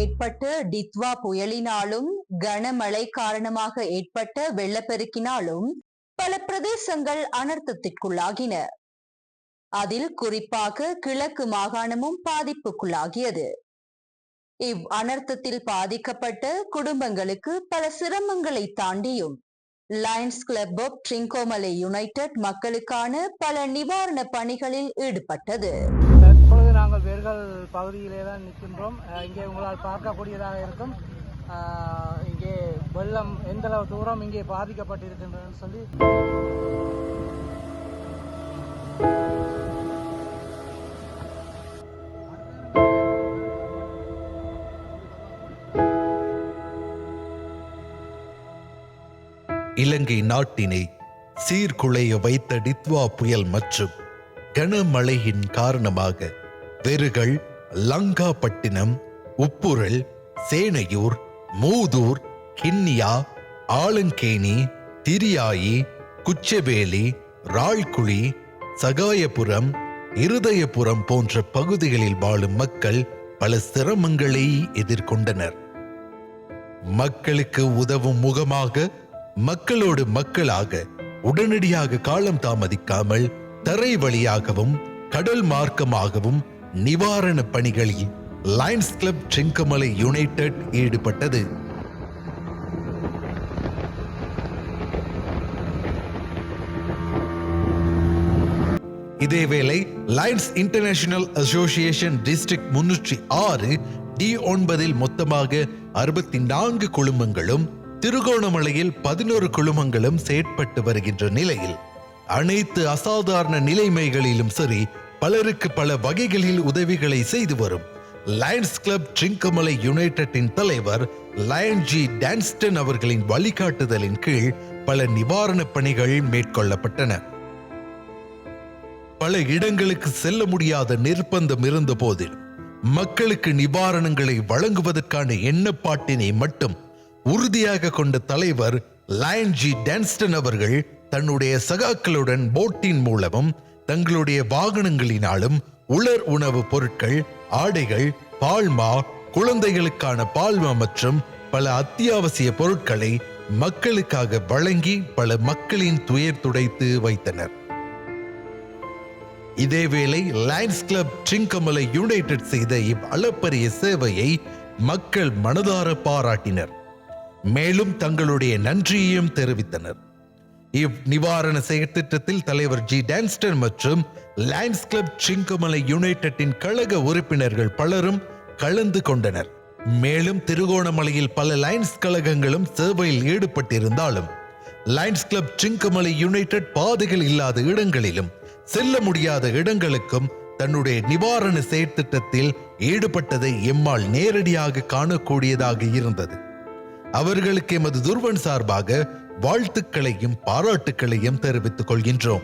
ஏற்பட்ட டித்வா புயலினாலும் கனமழை காரணமாக ஏற்பட்ட வெள்ளப்பெருக்கினாலும் பல பிரதேசங்கள் அனர்த்தத்திற்குள்ளாகின. அதில் குறிப்பாக கிழக்கு மாகாணமும் பாதிப்புக்குள்ளாகியது. இவ் அனர்த்தத்தில் பாதிக்கப்பட்ட குடும்பங்களுக்கு பல சிரமங்களை தாண்டியும் லயன்ஸ் கிளப் ஆஃப் ட்ரிங்கோமலை யுனைடெட் மக்களுக்கான பல நிவாரண பணிகளில் ஈடுபட்டது. தற்பொழுது நாங்கள் வேர்கள் பகுதியிலே தான் நிற்கின்றோம். இங்கே உங்களால் பார்க்கக்கூடியதாக இருக்கும். இங்கே வெள்ளம் எந்த தூரம் இங்கே பாதிக்கப்பட்டிருக்கின்றதுன்னு சொல்லி இலங்கை நாட்டினை சீர்குலைய வைத்த டித்வா புயல் மற்றும் கனமழையின் காரணமாக வெறுகள், லங்காப்பட்டினம், உப்புரல், சேனையூர், மூதூர், கிண்ணியா, ஆலங்கேணி, திரியாயி, குச்சவேலி, ராள்குழி, சகாயபுரம், இருதயபுரம் போன்ற பகுதிகளில் வாழும் மக்கள் பல சிரமங்களை எதிர்கொண்டனர். மக்களுக்கு உதவும் முகமாக மக்களோடு மக்களாக உடனடியாக காலம் தாமதிக்காமல் தரை வழியாகவும் கடல் மார்க்கமாகவும் நிவாரண பணிகளில் லயன்ஸ் கிளப் ட்ரிங்கோமலை யுனைடெட் ஈடுபட்டது. இதேவேளை Lions international association district 306 D9 மொத்தமாக 64 குழுமங்களும் திருகோணமலையில் 11 குழுமங்களும் செயற்பட்டு வருகின்ற நிலையில் அனைத்து அசாதாரண நிலைமைகளிலும் சரி பலருக்கு பல வகைகளில் உதவிகளை செய்து வரும் லயன்ஸ் கிளப் ட்ரிங்கோமலை யுனைடெட்டின் தலைவர் லயன் ஜி டான்ஸ்டன் அவர்களின் வழிகாட்டுதலின் கீழ் பல நிவாரண பணிகள் மேற்கொள்ளப்பட்டன. பல இடங்களுக்கு செல்ல முடியாத நிர்பந்தம் இருந்த போதில் மக்களுக்கு நிவாரணங்களை வழங்குவதற்கான எண்ணப்பாட்டினை மட்டும் உறுதியாக கொண்ட தலைவர் லயன் ஜி டான்ஸ்டன் அவர்கள் தன்னுடைய சகாக்களுடன் போட்டின் மூலமும் தங்களுடைய வாகனங்களினாலும் உலர் உணவு பொருட்கள், ஆடைகள், பால்மா, குழந்தைகளுக்கான பால்மா மற்றும் பல அத்தியாவசிய பொருட்களை மக்களுக்காக வழங்கி பல மக்களின் துயர் துடைத்து வைத்தனர். இதேவேளை லயன்ஸ் கிளப் ட்ரிங்கோமலை யுனைடெட் செய்த இவ்வளப்பரிய சேவையை மக்கள் மனதார பாராட்டினர். மேலும் தங்களுடைய நன்றியையும் தெரிவித்தனர். இவ் நிவாரண செயற்திட்டத்தில் தலைவர் ஜி டான்ஸ்டன் மற்றும் லயன்ஸ் கிளப் ட்ரிங்கோமலை யுனைடெட்டின் கழக உறுப்பினர்கள் பலரும் கலந்து கொண்டனர். மேலும் திருகோணமலையில் பல லயன்ஸ் கழகங்களும் சேவையில் ஈடுபட்டிருந்தாலும் லயன்ஸ் கிளப் ட்ரிங்கோமலை யுனைடெட் பாதைகள் இல்லாத இடங்களிலும் செல்ல முடியாத இடங்களுக்கும் தன்னுடைய நிவாரண செயற்திட்டத்தில் ஈடுபட்டதை எம்மால் நேரடியாக காணக்கூடியதாக இருந்தது. அவர்களுக்கு எமது துருவன் சார்பாக வாழ்த்துக்களையும் பாராட்டுக்களையும் தெரிவித்துக் கொள்கின்றோம்.